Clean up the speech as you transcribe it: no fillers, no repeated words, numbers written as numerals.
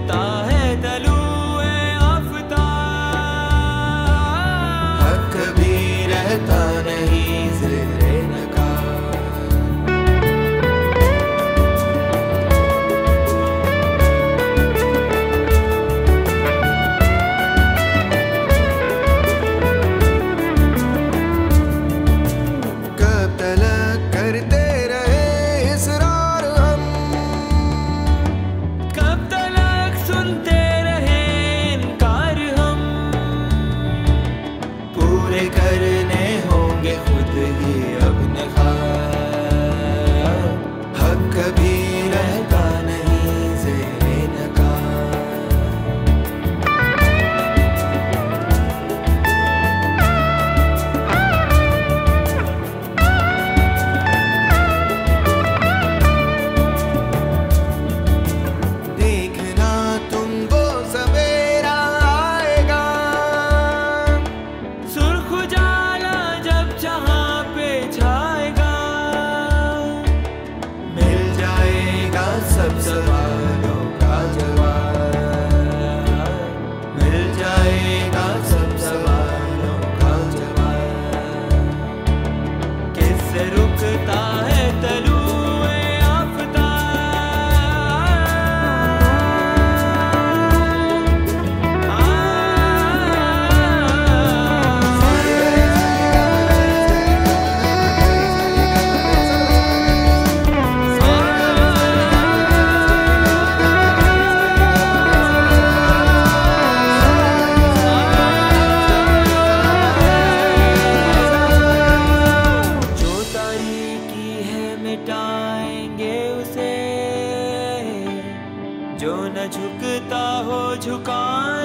रुकता है तलुए आफताब। हक कभी रहता नहीं ज़ेरे नकाब। कब तलक करते रहे इसरार हम, कब तलक सुनते रहे इनकार हम। पूरे करने होंगे खुद ही अपने ख्वाब। हक कभी रहता नहीं ज़ेरे नकाब। देखना तुमको सवेरा आएगा, सुर्ख उजाला जब जहां पे छाएगा। मिल जाएगा सब सवालों का जवाब। मिल जाएगा सब सवालों का जवाब। किससे रुकता है तलुए जो तारीकी है मिटाएंगे उसे, जो न झुकता हो झुकाएंगे